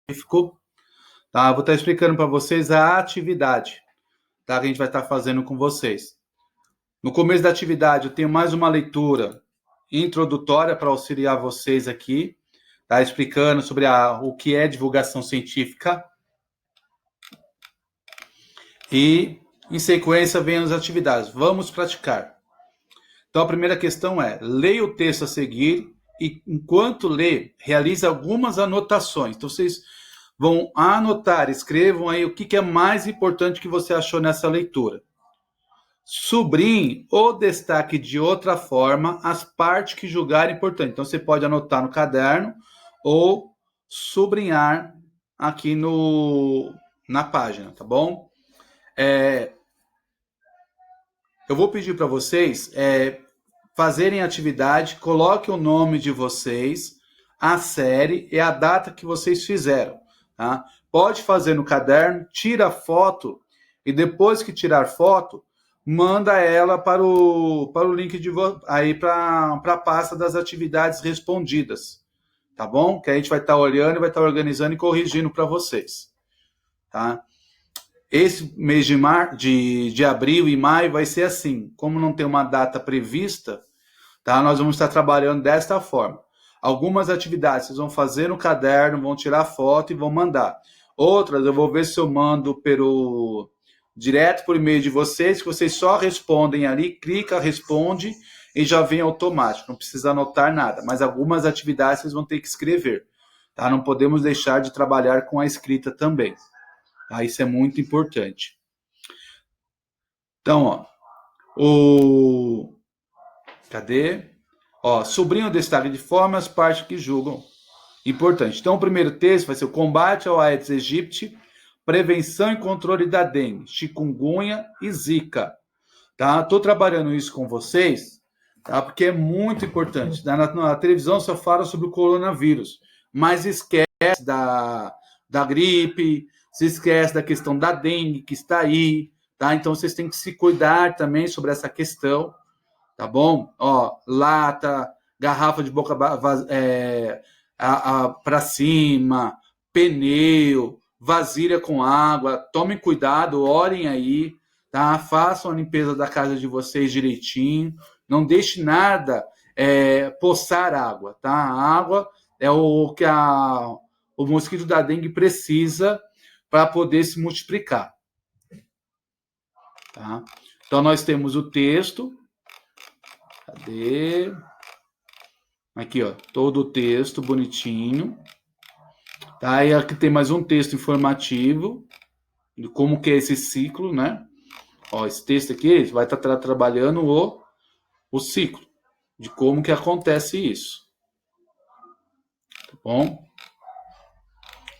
científico, tá? Vou estar explicando para vocês a atividade, tá? Que a gente vai estar fazendo com vocês. No começo da atividade, eu tenho mais uma leitura introdutória para auxiliar vocês aqui, tá? Explicando sobre o que é divulgação científica. E, em sequência, vem as atividades. Vamos praticar. Então, a primeira questão é: leia o texto a seguir e, enquanto lê, realize algumas anotações. Então, vocês vão anotar, escrevam aí o que é mais importante que você achou nessa leitura. Sublinhe ou destaque de outra forma as partes que julgar importantes. Então, você pode anotar no caderno ou sublinhar aqui na página, tá bom? Eu vou pedir para vocês fazerem atividade, coloquem o nome de vocês, a série e a data que vocês fizeram. Tá? Pode fazer no caderno, tira foto e depois que tirar foto, manda ela para o link aí para a pasta das atividades respondidas. Tá bom? Que a gente vai estar olhando, vai estar organizando e corrigindo para vocês. Tá? Esse mês de abril e maio vai ser assim. Como não tem uma data prevista, tá? Nós vamos estar trabalhando desta forma. Algumas atividades vocês vão fazer no caderno, vão tirar foto e vão mandar. Outras eu vou ver se eu mando direto por e-mail de vocês, que vocês só respondem ali, clica, responde e já vem automático. Não precisa anotar nada. Mas algumas atividades vocês vão ter que escrever. Tá? Não podemos deixar de trabalhar com a escrita também. Tá? Isso é muito importante. Então, cadê? Sublinhe o destaque de forma as partes que julgam importante. Então, o primeiro texto vai ser o combate ao Aedes aegypti, prevenção e controle da dengue, chikungunya e zika. Tá? Estou trabalhando isso com vocês, tá? Porque é muito importante. Na televisão só fala sobre o coronavírus, mas esquece da gripe, se esquece da questão da dengue que está aí, tá? Então vocês têm que se cuidar também sobre essa questão, tá bom? Lata, garrafa de boca para cima, pneu, vasilha com água, tomem cuidado, orem aí, tá? Façam a limpeza da casa de vocês direitinho, não deixe nada poçar água, tá? A água é o que o mosquito da dengue precisa para poder se multiplicar. Tá? Então, nós temos o texto. Cadê? Aqui, todo o texto bonitinho. Tá? E aqui tem mais um texto informativo de como que é esse ciclo, né? Esse texto aqui vai estar trabalhando o ciclo, de como que acontece isso. Tá bom?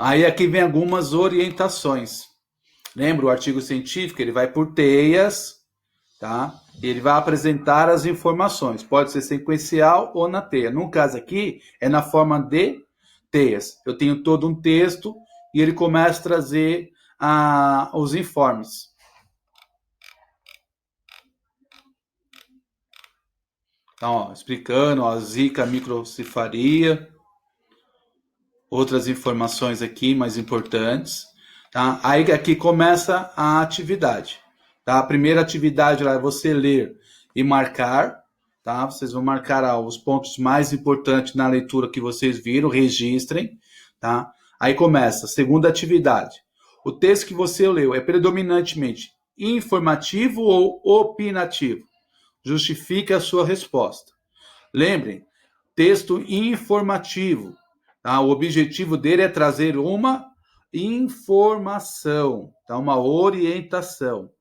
Aí aqui vem algumas orientações. Lembra, o artigo científico, ele vai por teias, tá? Ele vai apresentar as informações. Pode ser sequencial ou na teia. No caso aqui, é na forma de teias. Eu tenho todo um texto e ele começa a trazer os informes. Então, explicando a zika, microcefalia, outras informações aqui mais importantes. Tá? Aí aqui começa a atividade. Tá? A primeira atividade lá é você ler e marcar. Tá? Vocês vão marcar os pontos mais importantes na leitura que vocês viram, registrem. Tá? Aí começa a segunda atividade. O texto que você leu é predominantemente informativo ou opinativo? Justifique a sua resposta. Lembrem, texto informativo. Tá? O objetivo dele é trazer uma informação, tá? Uma orientação.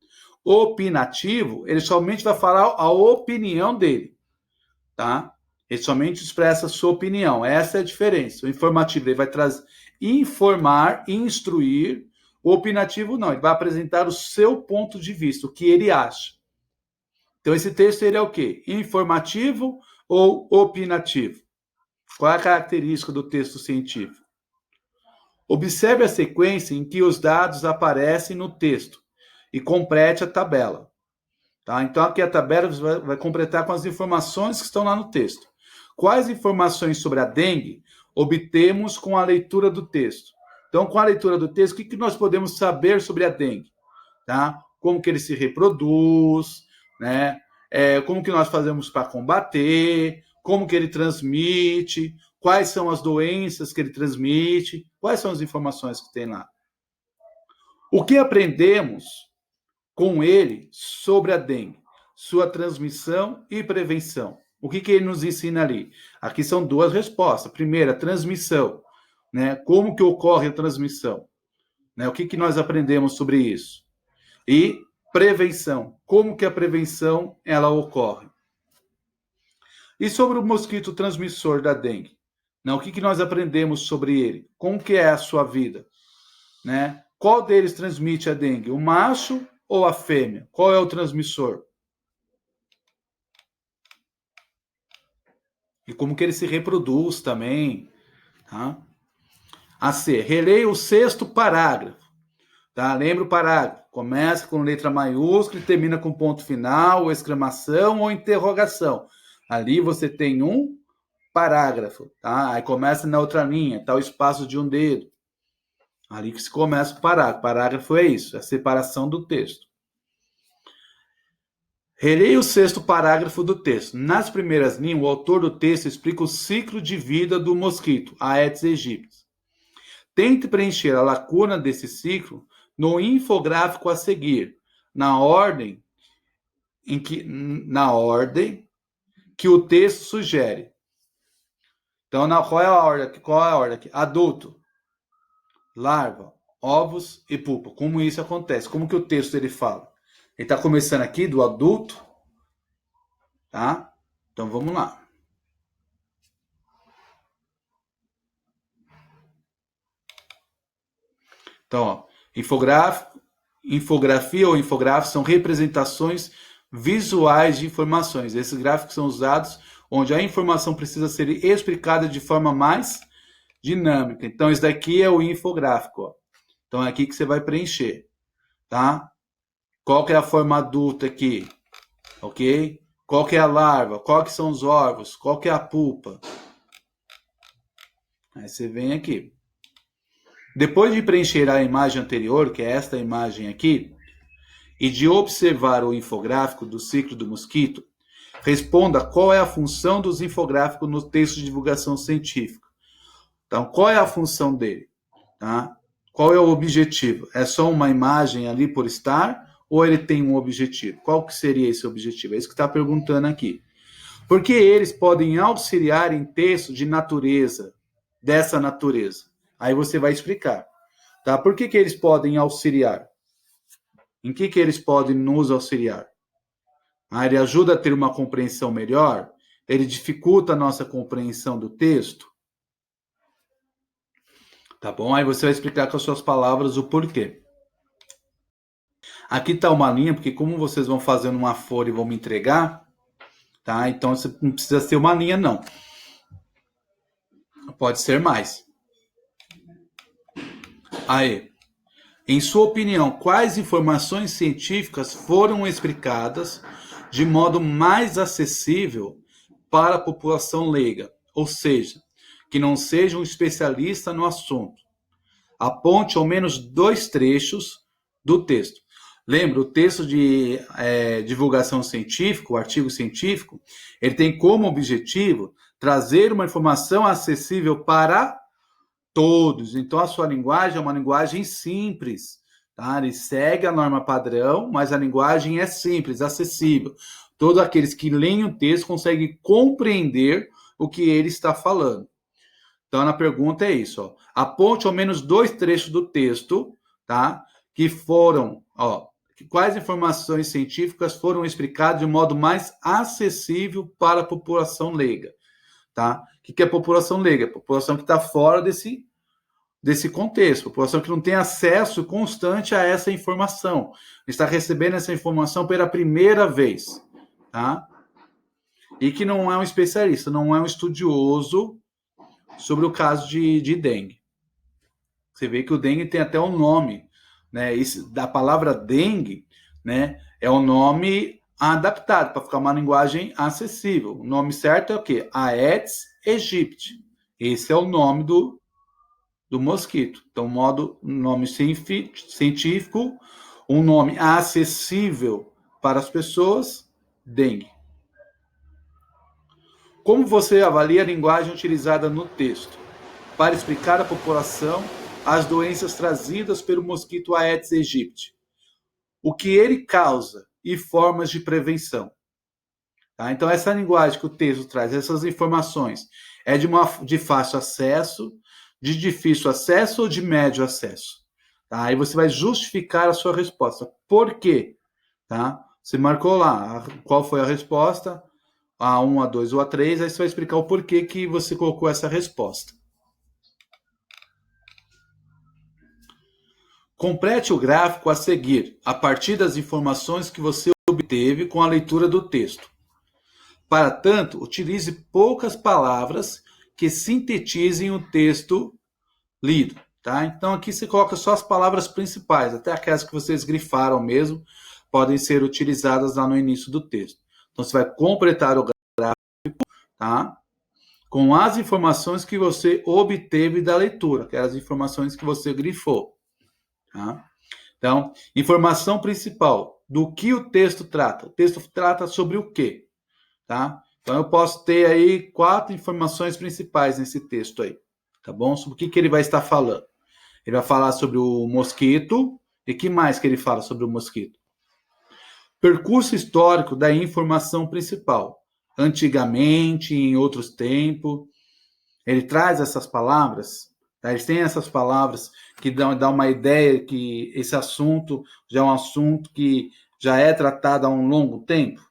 Opinativo, ele somente vai falar a opinião dele. Tá? Ele somente expressa a sua opinião. Essa é a diferença. O informativo ele vai informar, instruir. O opinativo não, ele vai apresentar o seu ponto de vista, o que ele acha. Então, esse texto ele é o quê? Informativo ou opinativo? Qual é a característica do texto científico? Observe a sequência em que os dados aparecem no texto e complete a tabela. Tá? Então, aqui a tabela vai completar com as informações que estão lá no texto. Quais informações sobre a dengue obtemos com a leitura do texto? Então, com a leitura do texto, o que nós podemos saber sobre a dengue? Tá? Como que ele se reproduz, né? Como que nós fazemos para combater, como que ele transmite, quais são as doenças que ele transmite, quais são as informações que tem lá. O que aprendemos com ele sobre a dengue? Sua transmissão e prevenção. O que ele nos ensina ali? Aqui são duas respostas. Primeira, transmissão. Né? Como que ocorre a transmissão? Né? O que nós aprendemos sobre isso? E prevenção. Como que a prevenção ela ocorre? E sobre o mosquito transmissor da dengue? Né? O que nós aprendemos sobre ele? Como que é a sua vida? Né? Qual deles transmite a dengue? O macho ou a fêmea? Qual é o transmissor? E como que ele se reproduz também. Tá? A C. Releia o 6º parágrafo. Tá? Lembra o parágrafo. Começa com letra maiúscula e termina com ponto final, ou exclamação, ou interrogação. Ali você tem um parágrafo. Tá? Aí começa na outra linha, tá o espaço de um dedo. Ali que se começa o parágrafo. Parágrafo é isso, é a separação do texto. Releia o 6º parágrafo do texto. Nas primeiras linhas, o autor do texto explica o ciclo de vida do mosquito, Aedes aegypti. Tente preencher a lacuna desse ciclo no infográfico a seguir, na ordem que o texto sugere. Então, qual é a ordem? Qual é a ordem aqui? Adulto, larva, ovos e pupa. Como isso acontece? Como que o texto ele fala? Ele está começando aqui do adulto, tá? Então vamos lá. Então, ó, infografia ou infográfico são representações visuais de informações. Esses gráficos são usados onde a informação precisa ser explicada de forma mais dinâmica. Então, esse daqui é o infográfico. Ó. Então, é aqui que você vai preencher, tá? Qual que é a forma adulta aqui? Ok? Qual que é a larva? Qual que são os ovos? Qual que é a pupa? Aí você vem aqui. Depois de preencher a imagem anterior, que é esta imagem aqui, e de observar o infográfico do ciclo do mosquito, responda qual é a função dos infográficos no texto de divulgação científica. Então, qual é a função dele? Tá? Qual é o objetivo? É só uma imagem ali por estar? Ou ele tem um objetivo? Qual que seria esse objetivo? É isso que está perguntando aqui. Porque eles podem auxiliar em texto de natureza, dessa natureza. Aí você vai explicar. Tá? Por que eles podem auxiliar? Em que eles podem nos auxiliar? Ele ajuda a ter uma compreensão melhor? Ele dificulta a nossa compreensão do texto? Tá bom? Aí você vai explicar com as suas palavras o porquê. Aqui está uma linha, porque como vocês vão fazendo uma folha e vão me entregar, tá? Então você não precisa ser uma linha, não. Pode ser mais. Aí. Em sua opinião, quais informações científicas foram explicadas de modo mais acessível para a população leiga? Ou seja, que não seja um especialista no assunto. Aponte ao menos 2 trechos do texto. Lembra, o texto de divulgação científica, o artigo científico, ele tem como objetivo trazer uma informação acessível para todos. Então, a sua linguagem é uma linguagem simples. Tá? Ele segue a norma padrão, mas a linguagem é simples, acessível. Todos aqueles que leem o texto conseguem compreender o que ele está falando. Então, a pergunta é isso. Ó. Aponte ao menos 2 trechos do texto, tá? Que foram... quais informações científicas foram explicadas de modo mais acessível para a população leiga. Tá? O que é a população leiga? A população que está fora desse contexto, a população que não tem acesso constante a essa informação, está recebendo essa informação pela primeira vez. Tá? E que não é um especialista, não é um estudioso sobre o caso de dengue. Você vê que o dengue tem até um nome, né? Da palavra dengue, né? É um nome adaptado para ficar uma linguagem acessível. O nome certo é o quê? Aedes aegypti. Esse é o nome do mosquito. Então, nome científico, um nome acessível para as pessoas, dengue. Como você avalia a linguagem utilizada no texto para explicar à população as doenças trazidas pelo mosquito Aedes aegypti? O que ele causa e formas de prevenção. Tá? Então, essa linguagem que o texto traz, essas informações, é de fácil acesso, de difícil acesso ou de médio acesso? Tá? Aí você vai justificar a sua resposta. Por quê? Tá? Você marcou lá qual foi a resposta, A1, A2 ou A3, aí você vai explicar o porquê que você colocou essa resposta. Complete o gráfico a seguir, a partir das informações que você obteve com a leitura do texto. Para tanto, utilize poucas palavras que sintetizem o texto lido. Tá? Então, aqui você coloca só as palavras principais, até aquelas que vocês grifaram mesmo, podem ser utilizadas lá no início do texto. Então, você vai completar o gráfico, tá? Com as informações que você obteve da leitura, aquelas informações que você grifou. Tá? Então, informação principal. Do que o texto trata? O texto trata sobre o quê? Tá? Então, eu posso ter aí 4 informações principais nesse texto aí. Tá bom? Sobre o que ele vai estar falando. Ele vai falar sobre o mosquito. E que mais que ele fala sobre o mosquito? Percurso histórico da informação principal. Antigamente, em outros tempos. Ele traz essas palavras. Tá? Eles têm essas palavras que dão uma ideia que esse assunto já é um assunto que já é tratado há um longo tempo.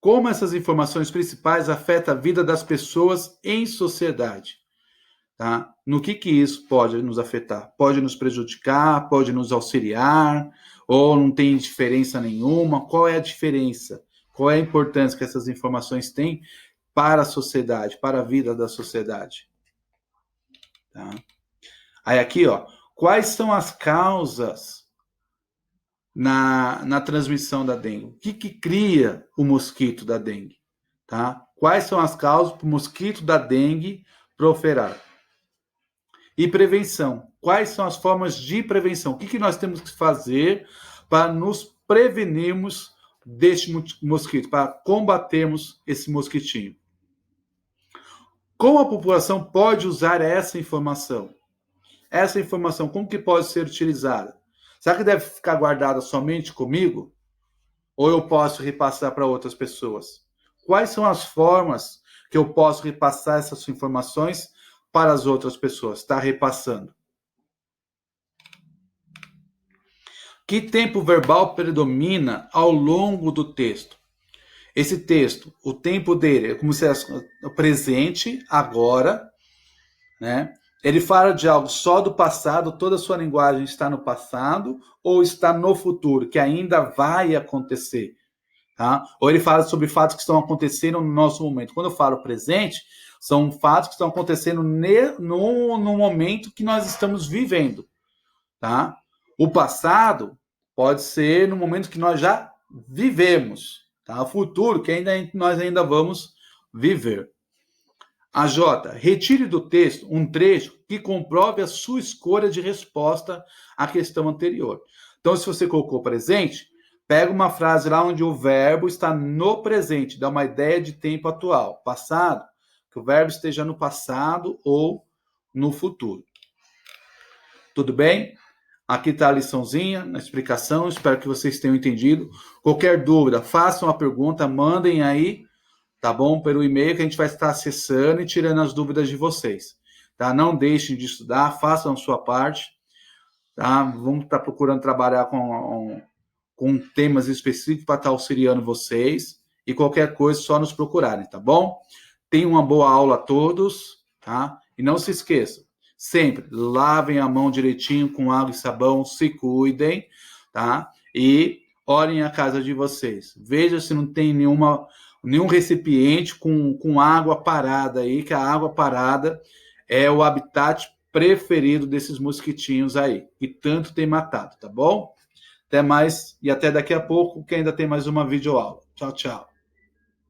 Como essas informações principais afetam a vida das pessoas em sociedade. Tá? No que isso pode nos afetar? Pode nos prejudicar, pode nos auxiliar, ou não tem diferença nenhuma? Qual é a diferença? Qual é a importância que essas informações têm para a sociedade, para a vida da sociedade? Tá? Aí aqui, ó, quais são as causas na transmissão da dengue? O que cria o mosquito da dengue? Tá? Quais são as causas para o mosquito da dengue proliferar? E prevenção. Quais são as formas de prevenção? O que nós temos que fazer para nos prevenirmos deste mosquito, para combatermos esse mosquitinho? Como a população pode usar essa informação? Essa informação, como que pode ser utilizada? Será que deve ficar guardada somente comigo? Ou eu posso repassar para outras pessoas? Quais são as formas que eu posso repassar essas informações para as outras pessoas? Está repassando. Que tempo verbal predomina ao longo do texto? Esse texto, o tempo dele é como se fosse o presente, agora, né? Ele fala de algo só do passado, toda a sua linguagem está no passado, ou está no futuro, que ainda vai acontecer. Tá? Ou ele fala sobre fatos que estão acontecendo no nosso momento. Quando eu falo presente, são fatos que estão acontecendo no momento que nós estamos vivendo. Tá? O passado pode ser no momento que nós já vivemos. Tá? O futuro que nós ainda vamos viver. A J, retire do texto um trecho que comprove a sua escolha de resposta à questão anterior. Então, se você colocou presente, pega uma frase lá onde o verbo está no presente, dá uma ideia de tempo atual. Passado, que o verbo esteja no passado ou no futuro. Tudo bem? Aqui está a liçãozinha, a explicação, espero que vocês tenham entendido. Qualquer dúvida, façam a pergunta, mandem aí, tá bom? Pelo e-mail que a gente vai estar acessando e tirando as dúvidas de vocês. Tá? Não deixem de estudar, façam a sua parte. Tá? Vamos estar procurando trabalhar com temas específicos para estar auxiliando vocês. E qualquer coisa, só nos procurarem, tá bom? Tenham uma boa aula a todos, tá? E não se esqueçam, sempre lavem a mão direitinho com água e sabão, se cuidem, tá? E olhem a casa de vocês. Veja se não tem nenhum recipiente com água parada aí, que a água parada é o habitat preferido desses mosquitinhos aí, que tanto tem matado, tá bom? Até mais e até daqui a pouco, que ainda tem mais uma videoaula. Tchau, tchau.